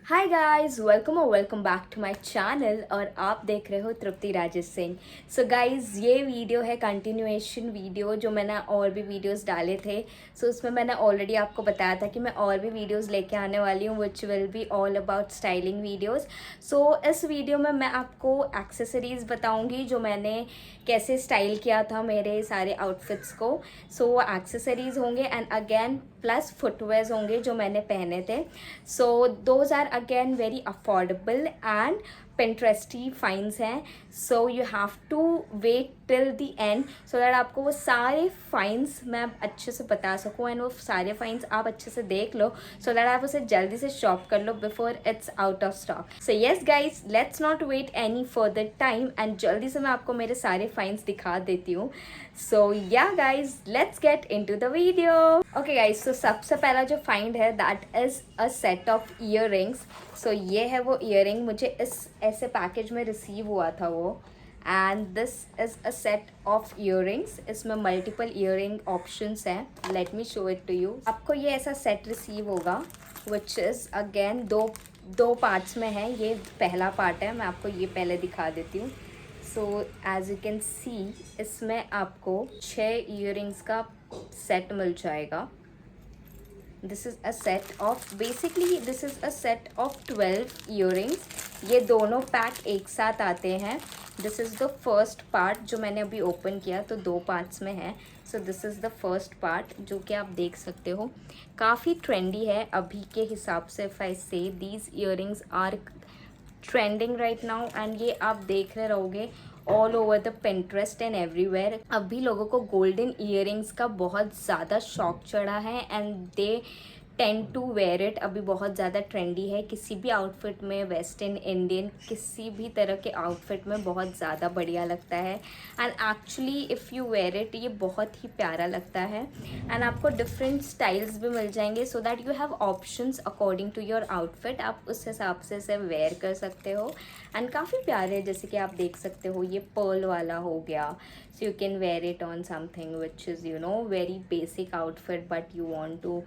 Hi guys, welcome back to my channel और आप देख रहे हो तृप्ति राजेश सिंह। सो गाइस, ये वीडियो है कंटिन्यूएशन वीडियो जो मैंने और भी वीडियोस डाले थे। सो उसमें मैंने ऑलरेडी आपको बताया था कि मैं और भी वीडियोस लेके आने वाली हूँ which will be all about styling videos. So इस वीडियो में मैं आपको एक्सेसरीज़ बताऊँगी जो मैंने कैसे स्टाइल किया था मेरे सारे आउटफिट्स को। सो वो एक्सेसरीज़ होंगे एंड अगेन प्लस फुटवेयर्स होंगे जो मैंने पहने थे। So those are again very affordable and Pinteresty finds हैं। So you have to wait till the end so that आपको वो सारे फाइंस मैं अच्छे से बता सकूँ एंड वो सारे फाइंस आप अच्छे से देख लो सो दैट आप उसे जल्दी से शॉप कर लो before it's out of stock. So yes guys, let's not wait any further time and जल्दी से मैं आपको मेरे सारे फाइंस दिखा देती हूँ। So yeah guys, let's get into the video. Okay guys, so सबसे पहला जो फाइंड है that is a set of earrings. So ये है वो ईयर रिंग, मुझे इस ऐसे पैकेज में रिसीव हुआ था वो। And this is a set of earrings. इसमें मल्टीपल ईयर रिंग ऑप्शंस हैं। Let me show it to you. आपको ये ऐसा सेट रिसीव होगा विच इज़ अगेन दो पार्ट्स में है। ये पहला पार्ट है, मैं आपको ये पहले दिखा देती हूँ। So as you can see, इसमें आपको 6 ईयरिंग्स का सेट मिल जाएगा। This is a set of basically this is a set of 12 earrings. ये दोनों पैक एक साथ आते हैं। This is the first part जो मैंने अभी ओपन किया, तो 2 पार्ट्स में है। So this is the first part जो कि आप देख सकते हो, काफ़ी ट्रेंडी है अभी के हिसाब से। If I say these earrings are trending right now and ये आप देख रहे रहोगे all over the Pinterest and everywhere. अभी लोगों को गोल्डन ईयरिंग्स का बहुत ज़्यादा शौक चढ़ा है and they tend to wear it. अभी बहुत ज़्यादा ट्रेंडी है किसी भी आउटफिट में, वेस्टर्न, इंडियन, किसी भी तरह के आउटफिट में बहुत ज़्यादा बढ़िया लगता है। And actually if you wear it, ये बहुत ही प्यारा लगता है। एंड आपको डिफरेंट स्टाइल्स भी मिल जाएंगे so that you have options according to your outfit. आप उस हिसाब से इसे वेयर कर सकते हो एंड काफ़ी प्यारे, जैसे कि आप देख सकते हो ये पर्ल वाला हो गया। So you can wear it on something which is very basic outfit but you want to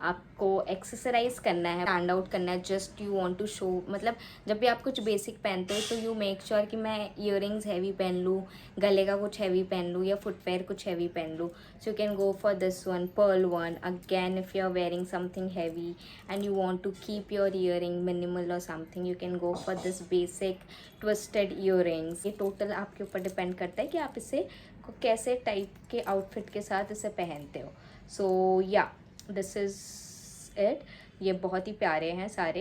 आपको एक्सेसराइज करना है, स्टैंड आउट करना है, just you want to show. मतलब जब भी आप कुछ बेसिक पहनते हो तो यू मेक श्योर कि मैं ईयरिंग्स हैवी पहन लूँ, गले का कुछ हैवी पहन लूँ या फुटवेयर कुछ हैवी पहन लूँ। So you can go for this one, pearl one. Again if you are wearing something heavy and you want to keep your earring minimal और something, you can go for this basic twisted earrings. ये total आपके ऊपर depend करता है कि आप इसे कैसे टाइप के आउटफिट के साथ इसे पहनते हो। सो या दिस इज़ इट। ये बहुत ही प्यारे हैं सारे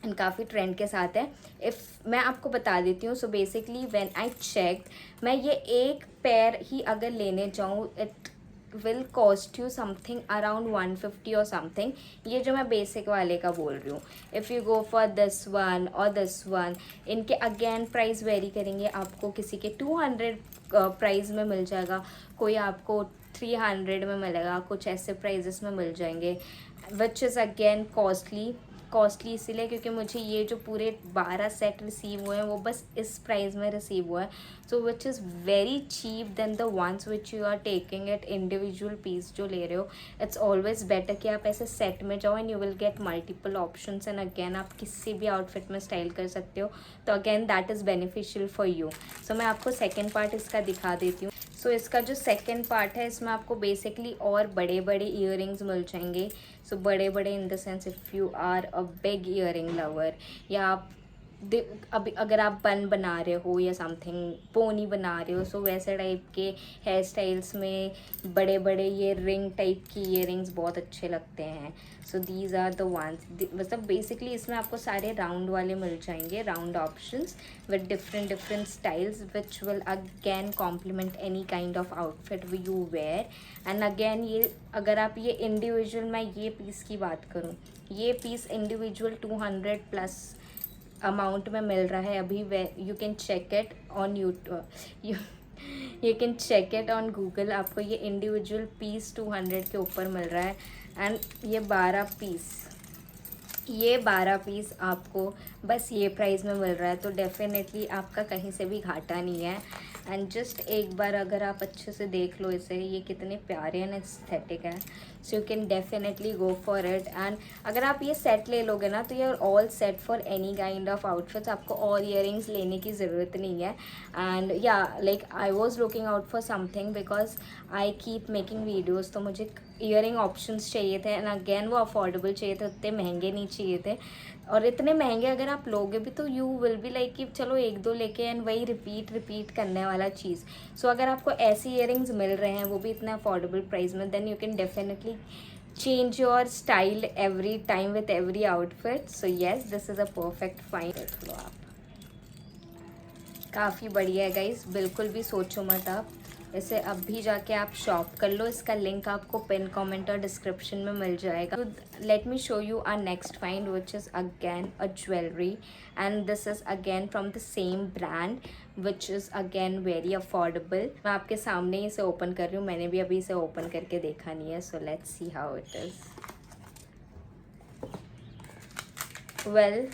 एंड काफ़ी ट्रेंड के साथ है। इफ़ मैं आपको बता देती हूँ, so basically when I check, मैं ये एक पेयर ही अगर लेने जाऊँ it will cost you something around 150 और समथिंग। ये जो मैं बेसिक वाले का बोल रही हूँ। If you go for this one और दिस वन, इनके अगेन प्राइस वेरी करेंगे। आपको किसी के 200 प्राइस में मिल जाएगा, कोई आपको 300 में मिलेगा, कुछ ऐसे प्राइजेस में मिल जाएंगे विच इज़ अगेन कॉस्टली इसीलिए क्योंकि मुझे ये जो पूरे 12 सेट रिसीव हुए हैं वो बस इस प्राइस में रिसीव हुआ है। So which is very cheap than the ones which you are taking it individual piece जो ले रहे हो। इट्स ऑलवेज बेटर कि आप ऐसे सेट में जाओ and you will get multiple options and again आप किसी भी आउटफिट में स्टाइल कर सकते हो। तो again that is beneficial for you. So मैं आपको सेकेंड पार्ट इसका दिखा देती हूँ। सो इसका जो सेकेंड पार्ट है, इसमें आपको बेसिकली और बड़े बड़े ईयरिंग्स मिल जाएंगे। सो बड़े बड़े in the sense if you are a big earring lover, या आप अभी अगर आप बन बना रहे हो या समथिंग पोनी बना रहे हो, सो वैसे टाइप के हेयर स्टाइल्स में बड़े बड़े ये रिंग टाइप की ईयरिंग्स बहुत अच्छे लगते हैं। So these are the ones. मतलब बेसिकली इसमें आपको सारे राउंड वाले मिल जाएंगे, round options with different styles which will again complement any kind of outfit you wear. And again ये अगर आप ये इंडिविजुअल, मैं ये पीस की बात करूँ, ये पीस इंडिविजुअल 200 प्लस अमाउंट में मिल रहा है अभी। You can check it on YouTube, you can check it on Google. आपको ये इंडिविजुअल पीस 200 के ऊपर मिल रहा है एंड ये 12 पीस आपको बस ये प्राइस में मिल रहा है। तो डेफिनेटली आपका कहीं से भी घाटा नहीं है। एंड जस्ट एक बार अगर आप अच्छे से देख लो इसे, ये कितने प्यारे एंड एस्थेटिक है। So you can definitely go for it. And अगर आप ये सेट ले लोगे ना तो you are all set for any kind of outfits, आपको और ईयरिंग्स लेने की ज़रूरत नहीं है। एंड या like I was looking out for something because I keep making videos, तो मुझे ईयरिंग ऑप्शंस चाहिए थे एंड अगेन वो अफोर्डेबल चाहिए थे, उतने महंगे नहीं चाहिए थे। और इतने महंगे अगर आप लोगे भी तो यू विल बी लाइक कि चलो एक दो लेके एंड वही रिपीट करने वाला चीज़। सो अगर आपको ऐसी ईयरिंग्स मिल रहे हैं वो भी इतना अफोर्डेबल प्राइस में, then you can definitely change your style every time with every outfit. So yes, this is a perfect find. देख लो आप, काफ़ी बढ़िया है गाइस, बिल्कुल भी सोचो मत आप, इसे अब भी जाके आप शॉप कर लो। इसका लिंक आपको पिन कमेंट और डिस्क्रिप्शन में मिल जाएगा। Let me show you our next find which is again a jewellery and this is again from the same brand which is again very affordable. मैं आपके सामने ही इसे ओपन कर रही हूँ, मैंने भी अभी इसे ओपन करके देखा नहीं है। So let's see how it is. Well,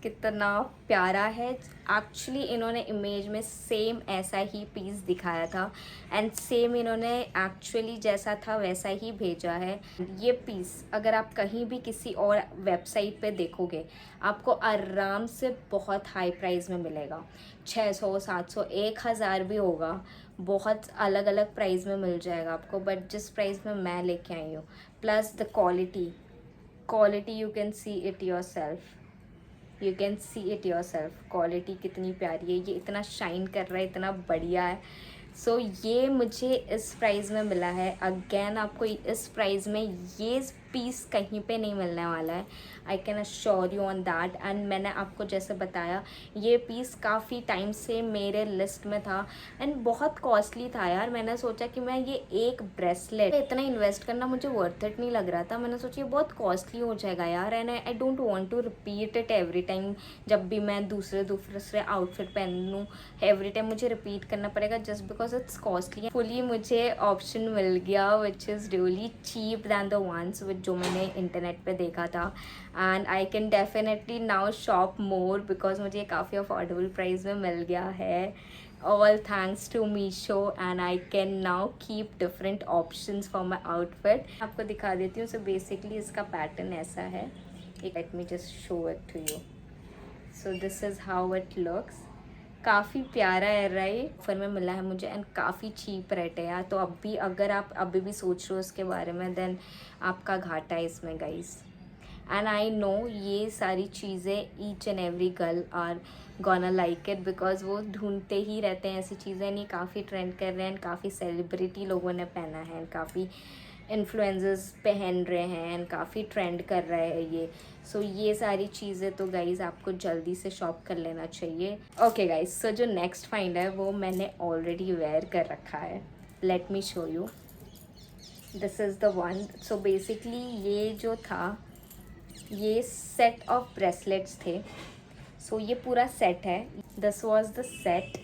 कितना प्यारा है। एक्चुअली इन्होंने इमेज में सेम ऐसा ही पीस दिखाया था एंड सेम इन्होंने एक्चुअली जैसा था वैसा ही भेजा है। ये पीस अगर आप कहीं भी किसी और वेबसाइट पे देखोगे आपको आराम से बहुत हाई प्राइस में मिलेगा, 600, 700, 1000 भी होगा, बहुत अलग अलग प्राइस में मिल जाएगा आपको। बट जिस प्राइस में मैं लेके आई हूँ, plus the quality you can see it your self, you can see it your self. Quality कितनी प्यारी है, ये इतना शाइन कर रहा है, इतना बढ़िया है। सो ये मुझे इस प्राइस में मिला है। अगेन आपको इस प्राइस में ये पीस कहीं पे नहीं मिलने वाला है, I can assure you on that. And मैंने आपको जैसे बताया ये पीस काफ़ी टाइम से मेरे लिस्ट में था एंड बहुत कॉस्टली था यार। मैंने सोचा कि मैं ये एक ब्रेसलेट इतना इन्वेस्ट करना मुझे वर्थ इट नहीं लग रहा था। मैंने सोचा ये बहुत कॉस्टली हो जाएगा यार and I don't want to repeat it every time. जब भी मैं दूसरे आउटफिट पहन लूँ एवरी टाइम मुझे रिपीट करना पड़ेगा जस्ट बिकॉज इट्स कॉस्टली। फुली मुझे ऑप्शन मिल गया which is really cheap than the ones जो मैंने इंटरनेट पे देखा था। And I can definitely now shop more because मुझे काफ़ी अफोर्डेबल प्राइस में मिल गया है, all thanks to Meesho, and I can now keep different options for my outfit। आपको दिखा देती हूँ। सो बेसिकली इसका पैटर्न ऐसा है, let me just show it to you। so this is how it looks। काफ़ी प्यारा है राइट, ऑफर में मिला है मुझे एंड काफ़ी चीप रेट है यार। तो अभी अगर आप अभी भी सोच रहे हो इसके बारे में देन आपका घाटा है इसमें गाइस। एंड आई नो ये सारी चीज़ें each and every girl are gonna like it because वो ढूंढते ही रहते हैं ऐसी चीज़ें। नहीं, काफ़ी ट्रेंड कर रहे हैं, काफ़ी सेलिब्रिटी लोगों ने पहना है, काफ़ी इन्फ्लुएंसर्स पहन रहे हैं एंड काफ़ी ट्रेंड कर रहा है ये। सो ये सारी चीज़ें तो गाइज़ आपको जल्दी से शॉप कर लेना चाहिए। ओके गाइज़, सो जो नेक्स्ट फाइंड है वो मैंने ऑलरेडी वेयर कर रखा है। Late me show you, this is the one. So basically ये जो था ये सेट ऑफ ब्रेसलेट्स थे। सो ये पूरा सेट है, दिस वॉज द सेट।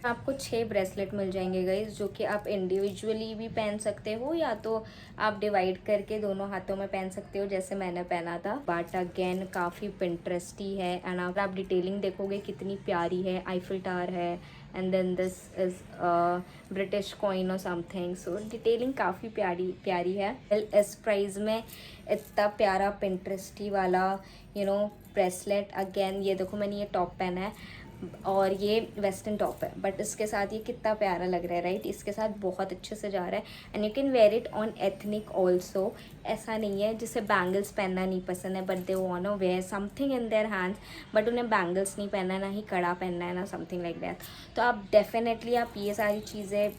आपको 6 ब्रेसलेट मिल जाएंगे गाइज जो कि आप इंडिविजुअली भी पहन सकते हो या तो आप डिवाइड करके दोनों हाथों में पहन सकते हो जैसे मैंने पहना था। बट अगेन काफ़ी पिंटरेस्टी है एंड अगर आप डिटेलिंग देखोगे कितनी प्यारी है, आईफिल टावर है and then this is British coin और समथिंग। सो डिटेलिंग काफ़ी प्यारी है। इस प्राइस में इतना प्यारा पिंटरेस्टी वाला ब्रेसलेट। अगेन ये देखो मैंने ये टॉप पहना है और ये वेस्टर्न टॉप है बट इसके साथ ये कितना प्यारा लग रहा है राइट, इसके साथ बहुत अच्छे से जा रहा है and you can wear it on ethnic also. ऐसा नहीं है जिसे बैंगल्स पहनना नहीं पसंद है but they want to wear something in their hands but उन्हें बैंगल्स नहीं पहनना, ना ही कड़ा पहनना है, ना समथिंग लाइक दैट। तो आप डेफिनेटली आप ये सारी चीज़ें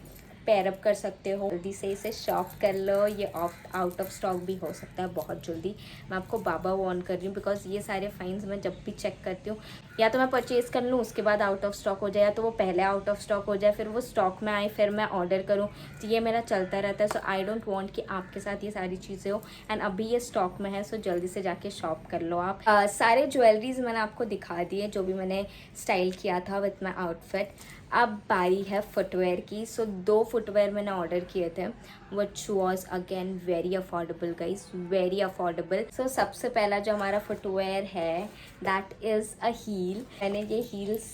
पेयरअप कर सकते हो। जल्दी से इसे शॉप कर लो, ये आउट ऑफ स्टॉक भी हो सकता है बहुत जल्दी। मैं आपको बाबा वार्न कर रही हूँ बिकॉज ये सारे फाइंस मैं जब भी चेक करती हूँ या तो मैं परचेज़ कर लूँ उसके बाद आउट ऑफ स्टॉक हो जाए या तो वो पहले आउट ऑफ स्टॉक हो जाए फिर वो स्टॉक में आए फिर मैं ऑर्डर करूँ, तो ये मेरा चलता रहता है। सो आई डोंट वांट कि आपके साथ ये सारी चीज़ें हो एंड अभी ये स्टॉक में है। सो जल्दी से जाके शॉप कर लो आप। सारे ज्वेलरीज मैंने आपको दिखा दिए जो भी मैंने स्टाइल किया था विथ माई आउटफिट। अब बारी है फुटवेयर की। सो 2 फुटवेयर मैंने ऑर्डर किए थे which was again very affordable guys, very affordable. So सबसे पहला जो हमारा फुटवेयर है दैट इज़ अ हील। मैंने ये हील्स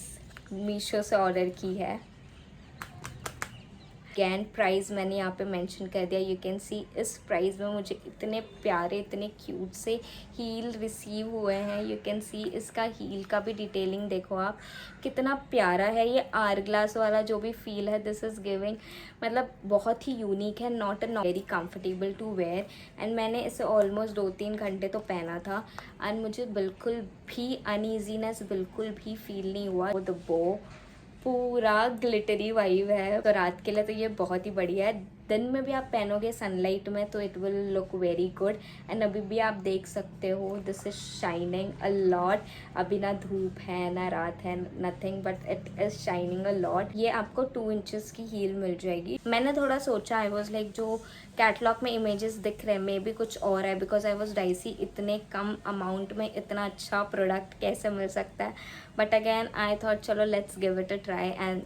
मीशो से ऑर्डर की है। अगेन प्राइस मैंने यहाँ पे मेंशन कर दिया, यू कैन सी। इस प्राइस में मुझे इतने प्यारे इतने क्यूट से हील रिसीव हुए हैं, यू कैन सी। इसका हील का भी डिटेलिंग देखो आप, कितना प्यारा है। ये आर ग्लास वाला जो भी फील है दिस इज़ गिविंग, मतलब बहुत ही यूनिक है, not very comfortable to wear. And मैंने इसे ऑलमोस्ट 2-3 घंटे तो पहना था एंड मुझे बिल्कुल भी अनईजीनेस बिल्कुल भी फील नहीं हुआ। द बो पूरा ग्लिटरी वाइब है, तो रात के लिए तो ये बहुत ही बढ़िया है। दिन में भी आप पहनोगे सनलाइट में तो it will look very good. And अभी भी आप देख सकते हो this is shining a lot. अभी ना धूप है ना रात है, nothing but it is shining a lot. ये आपको 2 इंचेस की हील मिल जाएगी। मैंने थोड़ा सोचा, आई वॉज लाइक जो कैटलॉग में इमेजेस दिख रहे हैं मे भी कुछ और है, बिकॉज आई वॉज डाइसी इतने कम अमाउंट में इतना अच्छा प्रोडक्ट कैसे मिल सकता है। बट अगेन आई थॉट चलो let's give it a try and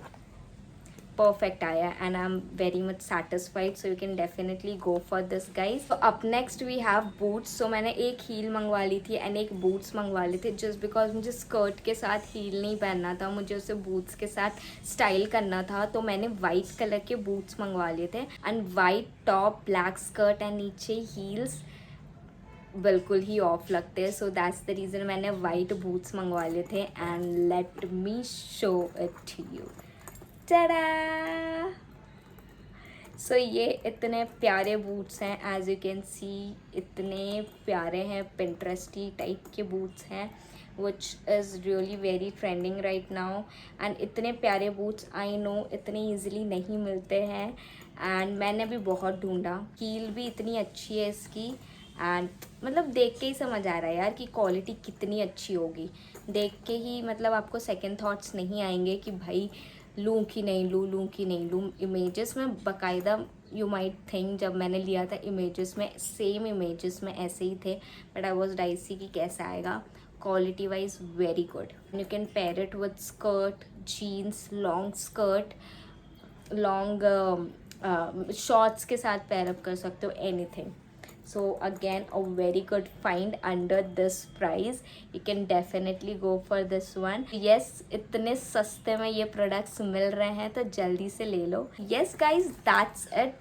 perfect आया and I am very much satisfied. So you can definitely go for this guys. तो up next we have boots. So मैंने एक heal मंगवा ली थी and एक boots मंगवा लिए थे, जस्ट बिकॉज मुझे स्कर्ट के साथ हील नहीं पहनना था, मुझे उसे बूट्स के साथ स्टाइल करना था। तो मैंने वाइट कलर के बूट्स मंगवा लिए थे and white top black skirt and नीचे हील्स बिल्कुल ही ऑफ लगते हैं। सो दैट्स द रीज़न मैंने वाइट बूट्स मंगवा लिए थे and let me show it to you. Tada! So ये इतने प्यारे बूट्स हैं, एज यू कैन सी इतने प्यारे हैं, पिंटरेस्टी टाइप के बूट्स हैं विच is really very trending right now. And इतने प्यारे बूट्स आई नो इतने ईजिली नहीं मिलते हैं एंड मैंने भी बहुत ढूंढा। हील भी इतनी अच्छी है इसकी एंड मतलब देख के ही समझ आ रहा है यार कि क्वालिटी कितनी अच्छी होगी। देख के ही मतलब आपको सेकंड थॉट्स नहीं आएंगे कि भाई लूँ कि नहीं लूँ, लूँ कि नहीं लूँ। इमेजेस में बाकायदा यू माइट थिंक जब मैंने लिया था इमेजेस में सेम इमेजेस में ऐसे ही थे, बट आई वॉज डाइसी कि कैसा आएगा। Quality wise very good. You can pair it with skirt, jeans, long skirt, long shorts के साथ पेयर अप कर सकते हो, anything. So again a very good find under this price. You can definitely go for this one. Yes, इतने सस्ते में ये products मिल रहे हैं तो जल्दी से ले लो। Yes guys, that's it.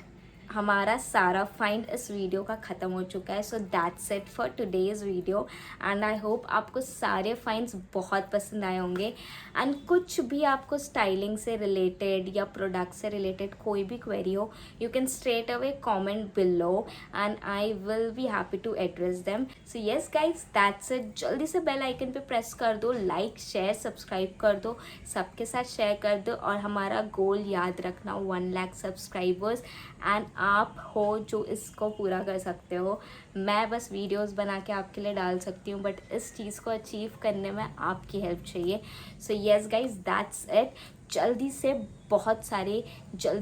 हमारा सारा फाइंड इस वीडियो का ख़त्म हो चुका है। So that's it for today's video and I hope आपको सारे फाइंड्स बहुत पसंद आए होंगे। एंड कुछ भी आपको स्टाइलिंग से रिलेटेड या प्रोडक्ट से रिलेटेड कोई भी क्वेरी हो, you can straight away comment below and I will be happy to address them. So yes guys, that's it. जल्दी से बेल आइकन पे प्रेस कर दो, लाइक शेयर सब्सक्राइब कर दो, सबके साथ शेयर कर दो। और हमारा गोल याद रखना 1 लाख सब्सक्राइबर्स एंड आप हो जो इसको पूरा कर सकते हो। मैं बस वीडियोस बना के आपके लिए डाल सकती हूँ, बट इस चीज़ को अचीव करने में आपकी हेल्प चाहिए। सो येस गाइज, दैट्स इट। जल्दी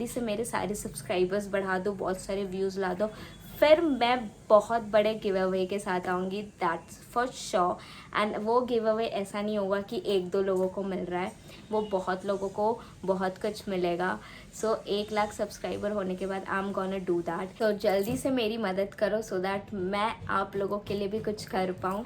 से मेरे सारे सब्सक्राइबर्स बढ़ा दो, बहुत सारे व्यूज़ ला दो, फिर मैं बहुत बड़े गिव अवे के साथ आऊँगी, दैट्स फॉर श्योर। एंड वो गिव अवे ऐसा नहीं होगा कि 1-2 लोगों को मिल रहा है, वो बहुत लोगों को बहुत कुछ मिलेगा। सो 1 लाख सब्सक्राइबर होने के बाद I am gonna do that. तो जल्दी से मेरी मदद करो सो दैट मैं आप लोगों के लिए भी कुछ कर पाऊँ।